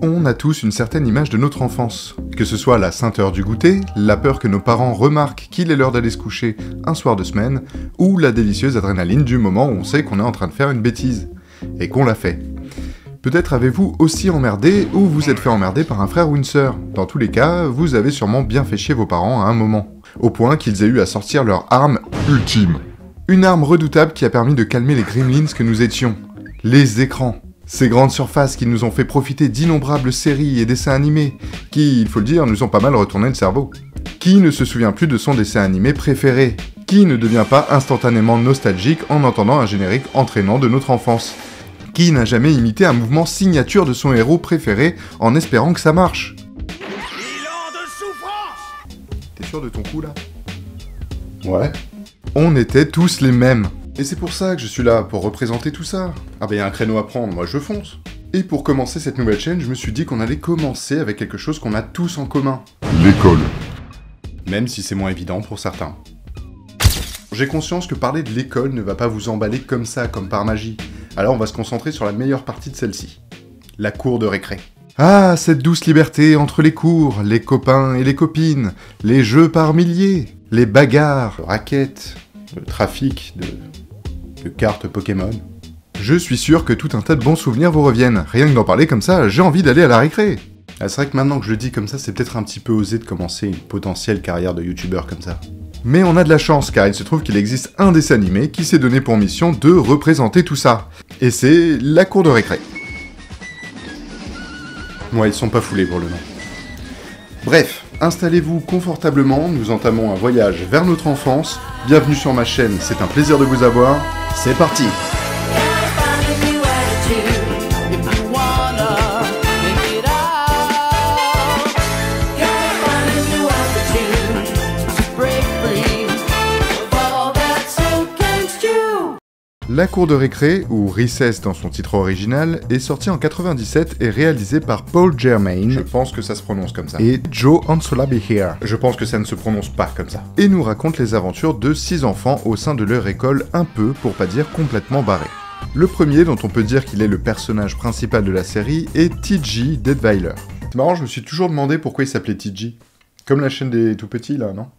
On a tous une certaine image de notre enfance. Que ce soit la sainteur du goûter, la peur que nos parents remarquent qu'il est l'heure d'aller se coucher un soir de semaine, ou la délicieuse adrénaline du moment où on sait qu'on est en train de faire une bêtise. Et qu'on l'a fait. Peut-être avez-vous aussi emmerdé ou vous êtes fait emmerder par un frère ou une sœur. Dans tous les cas, vous avez sûrement bien fait chier vos parents à un moment. Au point qu'ils aient eu à sortir leur arme ultime. Une arme redoutable qui a permis de calmer les gremlins que nous étions. Les écrans. Ces grandes surfaces qui nous ont fait profiter d'innombrables séries et dessins animés, qui, il faut le dire, nous ont pas mal retourné le cerveau. Qui ne se souvient plus de son dessin animé préféré? Qui ne devient pas instantanément nostalgique en entendant un générique entraînant de notre enfance? Qui n'a jamais imité un mouvement signature de son héros préféré en espérant que ça marche? Bilan de souffrance. T'es sûr de ton coup là? Ouais. On était tous les mêmes. Et c'est pour ça que je suis là, pour représenter tout ça. Ah bah y'a un créneau à prendre, moi je fonce. Et pour commencer cette nouvelle chaîne, je me suis dit qu'on allait commencer avec quelque chose qu'on a tous en commun. L'école. Même si c'est moins évident pour certains. J'ai conscience que parler de l'école ne va pas vous emballer comme ça, comme par magie. Alors on va se concentrer sur la meilleure partie de celle-ci. La cour de récré. Ah, cette douce liberté entre les cours, les copains et les copines, les jeux par milliers, les bagarres, le racket, le trafic de cartes Pokémon. Je suis sûr que tout un tas de bons souvenirs vous reviennent. Rien que d'en parler comme ça, j'ai envie d'aller à la récré. Ah, c'est vrai que maintenant que je le dis comme ça, c'est peut-être un petit peu osé de commencer une potentielle carrière de youtubeur comme ça. Mais on a de la chance, car il se trouve qu'il existe un dessin animé qui s'est donné pour mission de représenter tout ça. Et c'est la cour de récré. Ouais, ils sont pas foulés pour le nom. Bref, installez-vous confortablement, nous entamons un voyage vers notre enfance. Bienvenue sur ma chaîne, c'est un plaisir de vous avoir. C'est parti! La cour de récré, ou Recess dans son titre original, est sortie en 97 et réalisée par Paul Germain, je pense que ça se prononce comme ça, et Joe Ansolabi-Here, je pense que ça ne se prononce pas comme ça, et nous raconte les aventures de 6 enfants au sein de leur école un peu, pour pas dire complètement barrée. Le premier, dont on peut dire qu'il est le personnage principal de la série, est TJ Detweiler. C'est marrant, je me suis toujours demandé pourquoi il s'appelait TJ. Comme la chaîne des tout-petits là, non?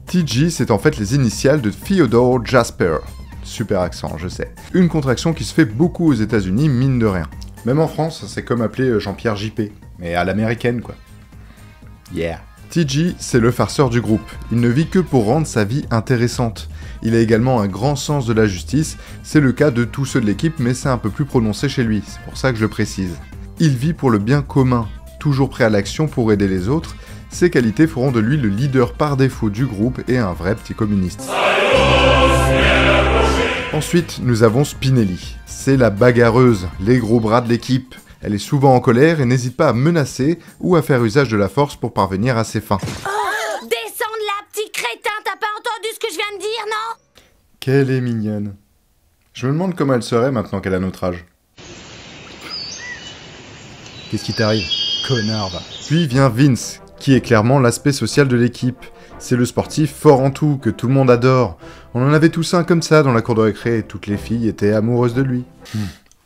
TJ, c'est en fait les initiales de Theodore Jasper. Super accent, je sais. Une contraction qui se fait beaucoup aux États-Unis, mine de rien. Même en France, c'est comme appeler Jean-Pierre JP, mais à l'américaine, quoi. Yeah. TJ, c'est le farceur du groupe. Il ne vit que pour rendre sa vie intéressante. Il a également un grand sens de la justice, c'est le cas de tous ceux de l'équipe, mais c'est un peu plus prononcé chez lui, c'est pour ça que je le précise. Il vit pour le bien commun, toujours prêt à l'action pour aider les autres. Ses qualités feront de lui le leader par défaut du groupe et un vrai petit communiste. Ensuite, nous avons Spinelli. C'est la bagarreuse, les gros bras de l'équipe. Elle est souvent en colère et n'hésite pas à menacer ou à faire usage de la force pour parvenir à ses fins. Oh, descends de là, petit crétin, t'as pas entendu ce que je viens de dire, non? Qu'elle est mignonne. Je me demande comment elle serait maintenant qu'elle a notre âge. Qu'est-ce qui t'arrive, connard, va. Puis vient Vince, qui est clairement l'aspect social de l'équipe. C'est le sportif fort en tout, que tout le monde adore. On en avait tous un comme ça dans la cour de récré, et toutes les filles étaient amoureuses de lui.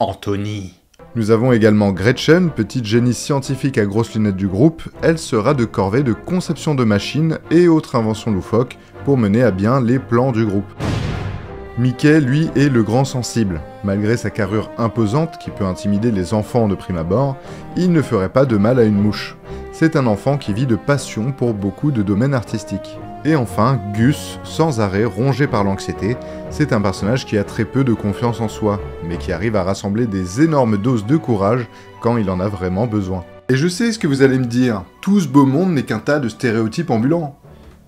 Anthony. Nous avons également Gretchen, petite génie scientifique à grosses lunettes du groupe. Elle sera de corvée de conception de machines et autres inventions loufoques pour mener à bien les plans du groupe. Mickey, lui, est le grand sensible. Malgré sa carrure imposante qui peut intimider les enfants de prime abord, il ne ferait pas de mal à une mouche. C'est un enfant qui vit de passion pour beaucoup de domaines artistiques. Et enfin, Gus, sans arrêt rongé par l'anxiété, c'est un personnage qui a très peu de confiance en soi, mais qui arrive à rassembler des énormes doses de courage quand il en a vraiment besoin. Et je sais ce que vous allez me dire, tout ce beau monde n'est qu'un tas de stéréotypes ambulants.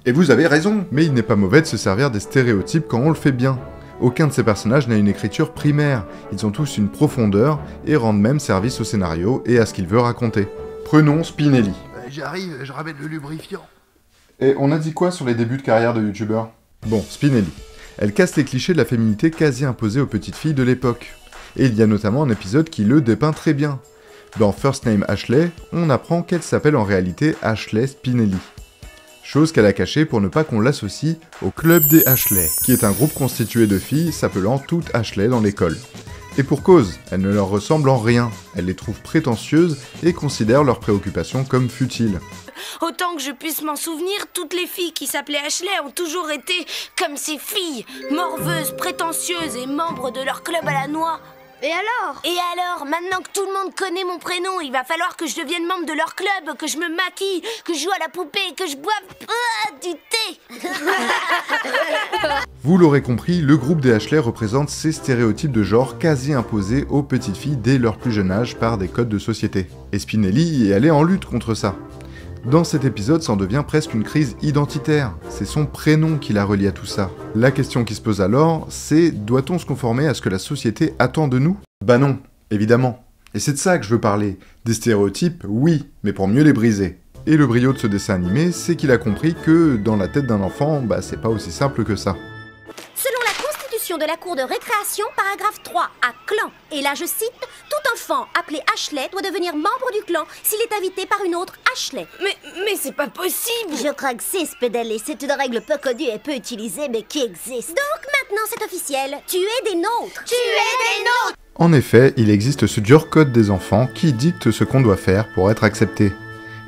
Et vous avez raison, mais il n'est pas mauvais de se servir des stéréotypes quand on le fait bien. Aucun de ces personnages n'a une écriture primaire, ils ont tous une profondeur et rendent même service au scénario et à ce qu'il veut raconter. Prenons Spinelli. J'arrive, je ramène le lubrifiant. Et on a dit quoi sur les débuts de carrière de youtubeur? Bon, Spinelli. Elle casse les clichés de la féminité quasi imposée aux petites filles de l'époque. Et il y a notamment un épisode qui le dépeint très bien. Dans First Name Ashley, on apprend qu'elle s'appelle en réalité Ashley Spinelli. Chose qu'elle a cachée pour ne pas qu'on l'associe au Club des Ashley, qui est un groupe constitué de filles s'appelant toutes Ashley dans l'école. Et pour cause, elles ne leur ressemblent en rien, elles les trouvent prétentieuses et considèrent leurs préoccupations comme futiles. Autant que je puisse m'en souvenir, toutes les filles qui s'appelaient Ashley ont toujours été comme ces filles, morveuses, prétentieuses et membres de leur club à la noix. Et alors, maintenant que tout le monde connaît mon prénom, il va falloir que je devienne membre de leur club, que je me maquille, que je joue à la poupée, que je boive du thé. Vous l'aurez compris, le groupe des Ashley représente ces stéréotypes de genre quasi imposés aux petites filles dès leur plus jeune âge par des codes de société. Et Spinelli est allé en lutte contre ça. Dans cet épisode, ça en devient presque une crise identitaire. C'est son prénom qui la relie à tout ça. La question qui se pose alors, c'est doit-on se conformer à ce que la société attend de nous ? Bah non, évidemment. Et c'est de ça que je veux parler. Des stéréotypes, oui, mais pour mieux les briser. Et le brio de ce dessin animé, c'est qu'il a compris que dans la tête d'un enfant, bah c'est pas aussi simple que ça. selon la constitution de la cour de récréation, paragraphe 3, à clan, et là je cite, tout enfant appelé Ashley doit devenir membre du clan s'il est invité par une autre Ashley. Mais c'est pas possible. Je crois que c'est Spedele, c'est une règle peu connue et peu utilisée, mais qui existe. Donc maintenant c'est officiel, tu es des nôtres. Tu es des nôtres. En effet, il existe ce dur code des enfants qui dicte ce qu'on doit faire pour être accepté.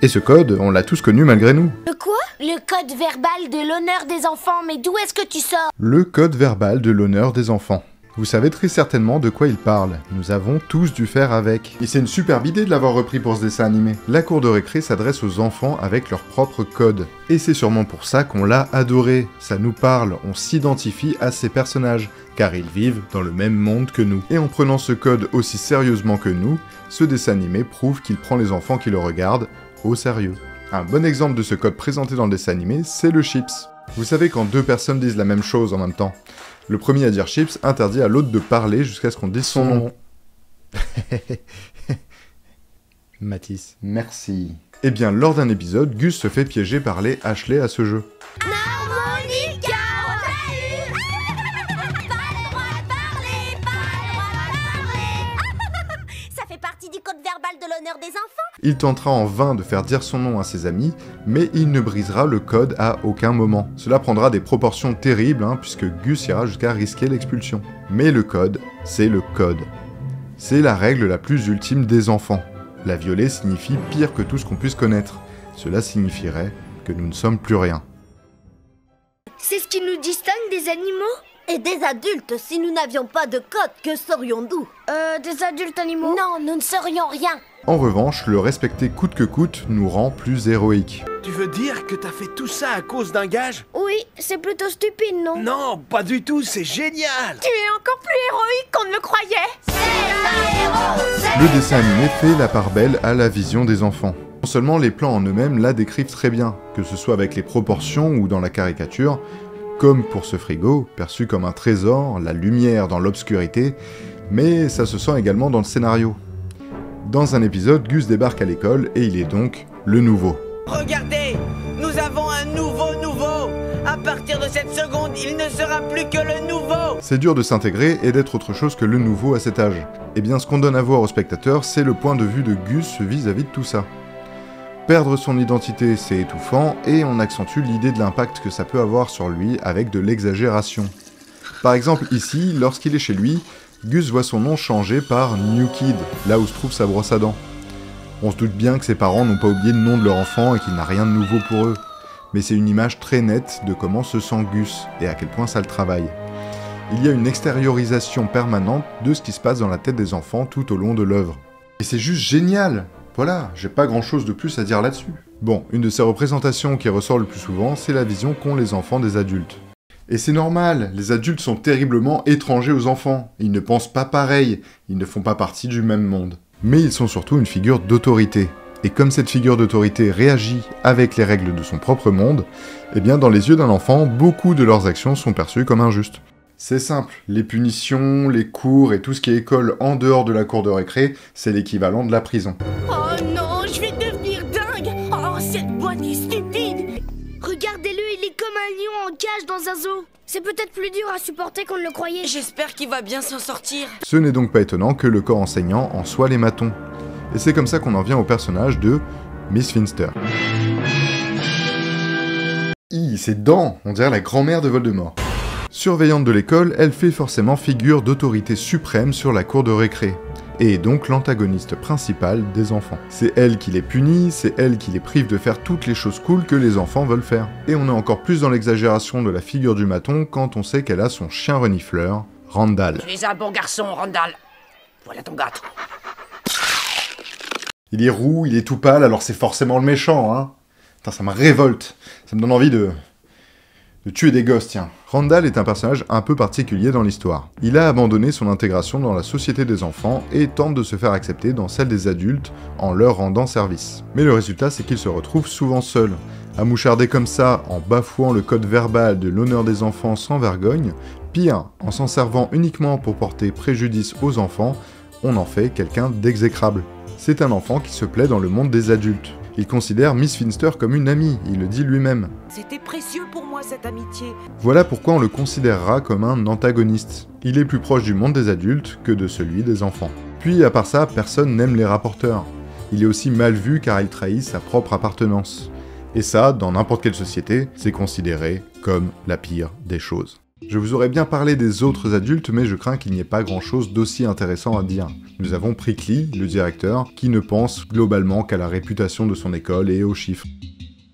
Et ce code, on l'a tous connu malgré nous. Le quoi ? Le code verbal de l'honneur des enfants, mais d'où est-ce que tu sors ? Le code verbal de l'honneur des enfants. Vous savez très certainement de quoi il parle. Nous avons tous dû faire avec. Et c'est une superbe idée de l'avoir repris pour ce dessin animé. La cour de récré s'adresse aux enfants avec leur propre code. Et c'est sûrement pour ça qu'on l'a adoré. Ça nous parle, on s'identifie à ces personnages, car ils vivent dans le même monde que nous. Et en prenant ce code aussi sérieusement que nous, ce dessin animé prouve qu'il prend les enfants qui le regardent au sérieux. Un bon exemple de ce code présenté dans le dessin animé, c'est le chips. Vous savez quand deux personnes disent la même chose en même temps. Le premier à dire chips interdit à l'autre de parler jusqu'à ce qu'on dise son nom. Matisse. Merci. Eh bien, lors d'un épisode, Gus se fait piéger par les Ashley à ce jeu. Monica, ça fait partie du code verbal de l'honneur des enfants. Il tentera en vain de faire dire son nom à ses amis, mais il ne brisera le code à aucun moment. Cela prendra des proportions terribles, puisque Gus ira jusqu'à risquer l'expulsion. Mais le code, c'est le code. C'est la règle la plus ultime des enfants. La violer signifie pire que tout ce qu'on puisse connaître. Cela signifierait que nous ne sommes plus rien. C'est ce qui nous distingue des animaux ? Et des adultes, si nous n'avions pas de code, que serions-nous ? Des adultes animaux ? Non, nous ne serions rien. En revanche, le respecter coûte que coûte nous rend plus héroïques. Tu veux dire que t'as fait tout ça à cause d'un gage ? Oui, c'est plutôt stupide, non ? Non, pas du tout, c'est génial ! Tu es encore plus héroïque qu'on ne le croyait. Le dessin animé fait la part belle à la vision des enfants. Non seulement les plans en eux-mêmes la décrivent très bien, que ce soit avec les proportions ou dans la caricature, comme pour ce frigo, perçu comme un trésor, la lumière dans l'obscurité, mais ça se sent également dans le scénario. Dans un épisode, Gus débarque à l'école et il est donc le nouveau. Regardez, nous avons un nouveau. À partir de cette seconde, il ne sera plus que le nouveau. C'est dur de s'intégrer et d'être autre chose que le nouveau à cet âge. Eh bien, ce qu'on donne à voir aux spectateurs, c'est le point de vue de Gus vis-à-vis de tout ça. Perdre son identité, c'est étouffant, et on accentue l'idée de l'impact que ça peut avoir sur lui avec de l'exagération. Par exemple, ici, lorsqu'il est chez lui, Gus voit son nom changé par New Kid, là où se trouve sa brosse à dents. On se doute bien que ses parents n'ont pas oublié le nom de leur enfant et qu'il n'a rien de nouveau pour eux. Mais c'est une image très nette de comment se sent Gus, et à quel point ça le travaille. Il y a une extériorisation permanente de ce qui se passe dans la tête des enfants tout au long de l'œuvre. Et c'est juste génial! Voilà, j'ai pas grand chose de plus à dire là-dessus. Bon, une de ces représentations qui ressort le plus souvent, c'est la vision qu'ont les enfants des adultes. Et c'est normal, les adultes sont terriblement étrangers aux enfants. Ils ne pensent pas pareil, ils ne font pas partie du même monde. Mais ils sont surtout une figure d'autorité. Et comme cette figure d'autorité réagit avec les règles de son propre monde, eh bien dans les yeux d'un enfant, beaucoup de leurs actions sont perçues comme injustes. C'est simple, les punitions, les cours et tout ce qui est école en dehors de la cour de récré, c'est l'équivalent de la prison. Oh non, je vais devenir dingue. Oh, cette boîte est stupide. Regardez-le, il est comme un lion en cage dans un zoo. C'est peut-être plus dur à supporter qu'on ne le croyait. J'espère qu'il va bien s'en sortir. Ce n'est donc pas étonnant que le corps enseignant en soit les matons. Et c'est comme ça qu'on en vient au personnage de Miss Finster. Hi, ses dents, on dirait la grand-mère de Voldemort. Surveillante de l'école, elle fait forcément figure d'autorité suprême sur la cour de récré, et est donc l'antagoniste principale des enfants. C'est elle qui les punit, c'est elle qui les prive de faire toutes les choses cool que les enfants veulent faire. Et on est encore plus dans l'exagération de la figure du maton quand on sait qu'elle a son chien renifleur, Randall. Tu es un bon garçon, Randall. Voilà ton gâteau. Il est roux, il est tout pâle, alors c'est forcément le méchant, hein. Putain, ça me révolte. Ça me donne envie de tuer des gosses, tiens. Randall est un personnage un peu particulier dans l'histoire. Il a abandonné son intégration dans la société des enfants et tente de se faire accepter dans celle des adultes en leur rendant service. Mais le résultat, c'est qu'il se retrouve souvent seul. À moucharder comme ça, en bafouant le code verbal de l'honneur des enfants sans vergogne, pire, en s'en servant uniquement pour porter préjudice aux enfants, on en fait quelqu'un d'exécrable. C'est un enfant qui se plaît dans le monde des adultes. Il considère Miss Finster comme une amie, il le dit lui-même. C'était précieux pour moi, cette amitié. Voilà pourquoi on le considérera comme un antagoniste. Il est plus proche du monde des adultes que de celui des enfants. Puis, à part ça, personne n'aime les rapporteurs. Il est aussi mal vu car il trahit sa propre appartenance. Et ça, dans n'importe quelle société, c'est considéré comme la pire des choses. Je vous aurais bien parlé des autres adultes, mais je crains qu'il n'y ait pas grand-chose d'aussi intéressant à dire. Nous avons Prickly, le directeur, qui ne pense globalement qu'à la réputation de son école et aux chiffres.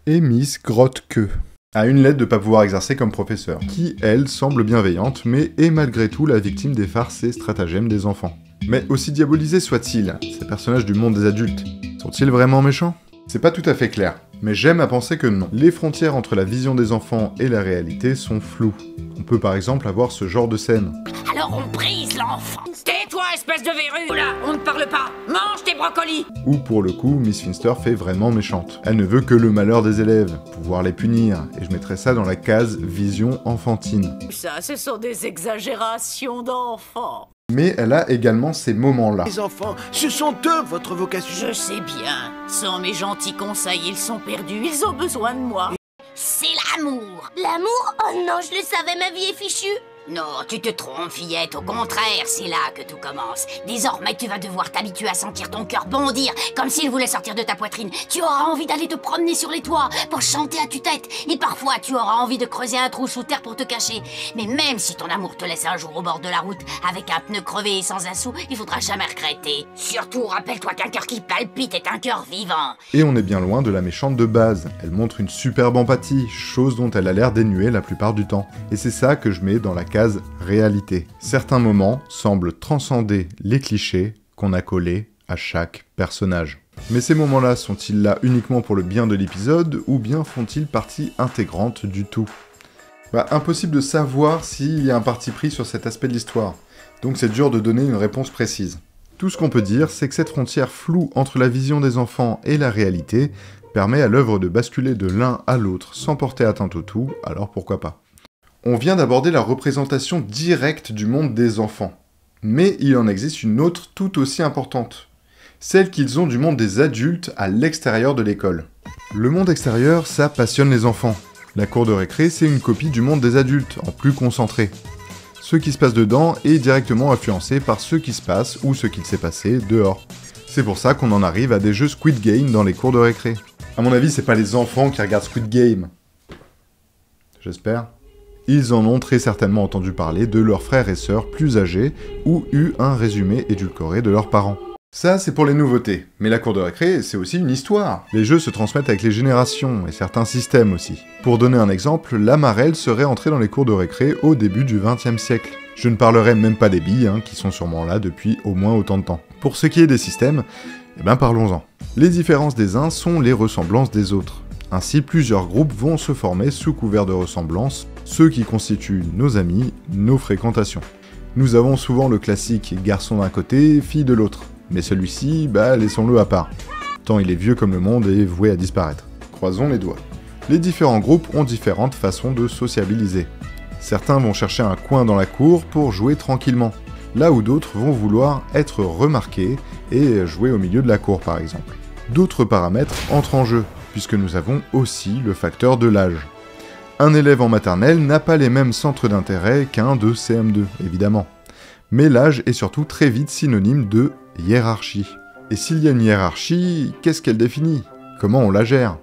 Et Miss Grotke a une lettre de pas pouvoir exercer comme professeur, qui, elle, semble bienveillante, mais est malgré tout la victime des farces et stratagèmes des enfants. Mais aussi diabolisés soient-ils, ces personnages du monde des adultes, sont-ils vraiment méchants ? C'est pas tout à fait clair, mais j'aime à penser que non. Les frontières entre la vision des enfants et la réalité sont floues. On peut par exemple avoir ce genre de scène. Alors on brise l'enfant. Tais-toi, espèce de verrue. Là, on ne parle pas. Mange tes brocolis. Où pour le coup, Miss Finster fait vraiment méchante. Elle ne veut que le malheur des élèves, pouvoir les punir, et je mettrais ça dans la case vision enfantine. Ça, ce sont des exagérations d'enfants. Mais elle a également ces moments-là. Les enfants, ce sont eux votre vocation. Je sais bien. Sans mes gentils conseils, ils sont perdus. Ils ont besoin de moi. C'est l'amour. L'amour? Oh non, je le savais, ma vie est fichue. Non, tu te trompes, fillette. Au contraire, c'est là que tout commence. Désormais, tu vas devoir t'habituer à sentir ton cœur bondir, comme s'il voulait sortir de ta poitrine. Tu auras envie d'aller te promener sur les toits pour chanter à tue-tête. Et parfois, tu auras envie de creuser un trou sous terre pour te cacher. Mais même si ton amour te laisse un jour au bord de la route, avec un pneu crevé et sans un sou, il faudra jamais regretter. Surtout, rappelle-toi qu'un cœur qui palpite est un cœur vivant. Et on est bien loin de la méchante de base. Elle montre une superbe empathie, chose dont elle a l'air dénuée la plupart du temps. Et c'est ça que je mets dans la case réalité. Certains moments semblent transcender les clichés qu'on a collés à chaque personnage. Mais ces moments-là sont-ils là uniquement pour le bien de l'épisode, ou bien font-ils partie intégrante du tout ? Impossible de savoir s'il y a un parti pris sur cet aspect de l'histoire, donc c'est dur de donner une réponse précise. Tout ce qu'on peut dire, c'est que cette frontière floue entre la vision des enfants et la réalité permet à l'œuvre de basculer de l'un à l'autre sans porter atteinte au tout, alors pourquoi pas ? On vient d'aborder la représentation directe du monde des enfants. Mais il en existe une autre tout aussi importante. Celle qu'ils ont du monde des adultes à l'extérieur de l'école. Le monde extérieur, ça passionne les enfants. La cour de récré, c'est une copie du monde des adultes, en plus concentré. Ce qui se passe dedans est directement influencé par ce qui se passe ou ce qu'il s'est passé dehors. C'est pour ça qu'on en arrive à des jeux Squid Game dans les cours de récré. À mon avis, c'est pas les enfants qui regardent Squid Game. J'espère. Ils en ont très certainement entendu parler de leurs frères et sœurs plus âgés ou eu un résumé édulcoré de leurs parents. Ça, c'est pour les nouveautés, mais la cour de récré, c'est aussi une histoire. Les jeux se transmettent avec les générations, et certains systèmes aussi. Pour donner un exemple, la marelle serait entrée dans les cours de récré au début du XXe siècle. Je ne parlerai même pas des billes, qui sont sûrement là depuis au moins autant de temps. Pour ce qui est des systèmes, parlons-en. Les différences des uns sont les ressemblances des autres. Ainsi, plusieurs groupes vont se former sous couvert de ressemblance, ceux qui constituent nos amis, nos fréquentations. Nous avons souvent le classique garçon d'un côté, fille de l'autre. Mais celui-ci, laissons-le à part. Tant il est vieux comme le monde et voué à disparaître. Croisons les doigts. Les différents groupes ont différentes façons de sociabiliser. Certains vont chercher un coin dans la cour pour jouer tranquillement, là où d'autres vont vouloir être remarqués et jouer au milieu de la cour par exemple. D'autres paramètres entrent en jeu, puisque nous avons aussi le facteur de l'âge. Un élève en maternelle n'a pas les mêmes centres d'intérêt qu'un de CM2, évidemment. Mais l'âge est surtout très vite synonyme de hiérarchie. Et s'il y a une hiérarchie, qu'est-ce qu'elle définit ? Comment on la gère ?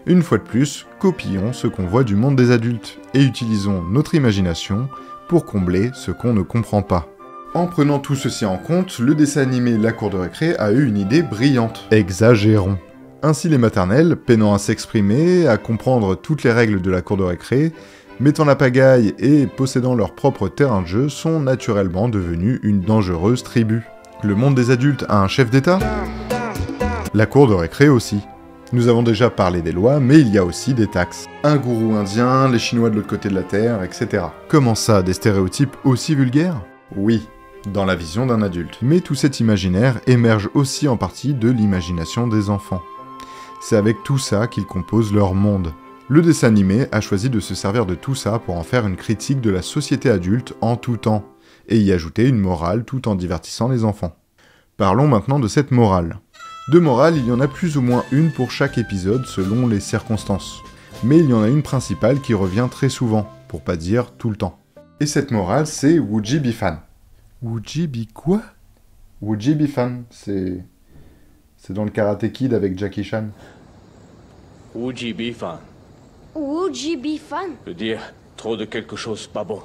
Une fois de plus, copions ce qu'on voit du monde des adultes et utilisons notre imagination pour combler ce qu'on ne comprend pas. En prenant tout ceci en compte, le dessin animé La Cour de récré a eu une idée brillante. Exagérons. Ainsi les maternelles, peinant à s'exprimer, à comprendre toutes les règles de la cour de récré, mettant la pagaille et possédant leur propre terrain de jeu, sont naturellement devenus une dangereuse tribu. Le monde des adultes a un chef d'État ? La cour de récré aussi. Nous avons déjà parlé des lois, mais il y a aussi des taxes. Un gourou indien, les Chinois de l'autre côté de la Terre, etc. Comment ça, des stéréotypes aussi vulgaires ? Oui, dans la vision d'un adulte. Mais tout cet imaginaire émerge aussi en partie de l'imagination des enfants. C'est avec tout ça qu'ils composent leur monde. Le dessin animé a choisi de se servir de tout ça pour en faire une critique de la société adulte en tout temps, et y ajouter une morale tout en divertissant les enfants. Parlons maintenant de cette morale. De morale, il y en a plus ou moins une pour chaque épisode selon les circonstances. Mais il y en a une principale qui revient très souvent, pour pas dire tout le temps. Et cette morale, c'est Would be fan. Would be quoi ? Would be fan, c'est dans le Karate Kid avec Jackie Chan. Would be fan. Would be fun? Veut dire trop de quelque chose pas bon.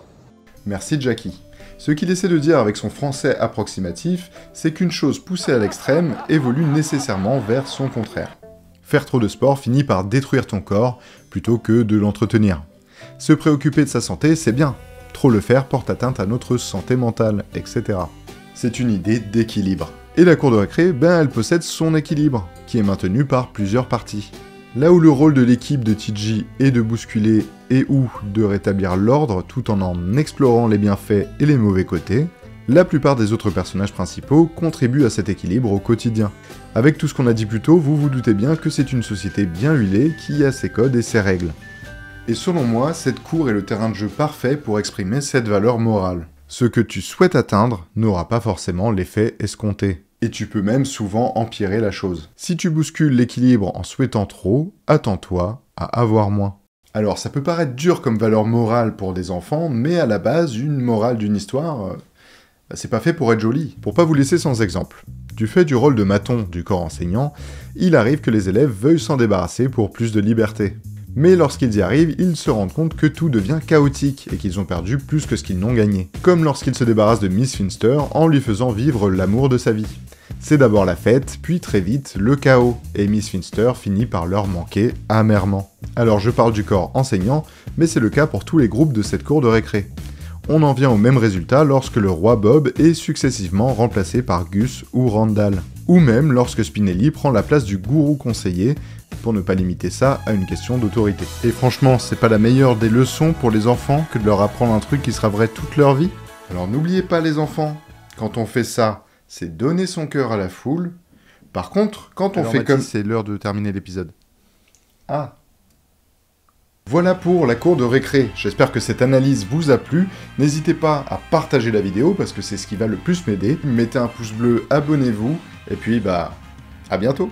Merci Jackie. Ce qu'il essaie de dire avec son français approximatif, c'est qu'une chose poussée à l'extrême évolue nécessairement vers son contraire. Faire trop de sport finit par détruire ton corps plutôt que de l'entretenir. Se préoccuper de sa santé, c'est bien. Trop le faire porte atteinte à notre santé mentale, etc. C'est une idée d'équilibre. Et la cour de récré, elle possède son équilibre, qui est maintenu par plusieurs parties. Là où le rôle de l'équipe de TG est de bousculer et ou de rétablir l'ordre tout en explorant les bienfaits et les mauvais côtés, la plupart des autres personnages principaux contribuent à cet équilibre au quotidien. Avec tout ce qu'on a dit plus tôt, vous vous doutez bien que c'est une société bien huilée qui a ses codes et ses règles. Et selon moi, cette cour est le terrain de jeu parfait pour exprimer cette valeur morale. Ce que tu souhaites atteindre n'aura pas forcément l'effet escompté. Et tu peux même souvent empirer la chose. Si tu bouscules l'équilibre en souhaitant trop, attends-toi à avoir moins. Alors ça peut paraître dur comme valeur morale pour des enfants, mais à la base, une morale d'une histoire, c'est pas fait pour être joli. Pour pas vous laisser sans exemple. Du fait du rôle de maton du corps enseignant, il arrive que les élèves veuillent s'en débarrasser pour plus de liberté. Mais lorsqu'ils y arrivent, ils se rendent compte que tout devient chaotique et qu'ils ont perdu plus que ce qu'ils n'ont gagné. Comme lorsqu'ils se débarrassent de Miss Finster en lui faisant vivre l'amour de sa vie. C'est d'abord la fête, puis très vite le chaos, et Miss Finster finit par leur manquer amèrement. Alors je parle du corps enseignant, mais c'est le cas pour tous les groupes de cette cour de récré. On en vient au même résultat lorsque le roi Bob est successivement remplacé par Gus ou Randall. Ou même lorsque Spinelli prend la place du gourou conseiller, pour ne pas limiter ça à une question d'autorité. Et franchement, c'est pas la meilleure des leçons pour les enfants que de leur apprendre un truc qui sera vrai toute leur vie ? Alors n'oubliez pas les enfants, quand on fait ça, c'est donner son cœur à la foule. Par contre, quand on fait comme... c'est l'heure de terminer l'épisode. Ah. Voilà pour la cour de récré. J'espère que cette analyse vous a plu. N'hésitez pas à partager la vidéo parce que c'est ce qui va le plus m'aider. Mettez un pouce bleu, abonnez-vous. Et puis, à bientôt.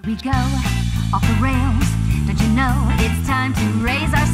We go off the rails. Don't you know it's time to raise our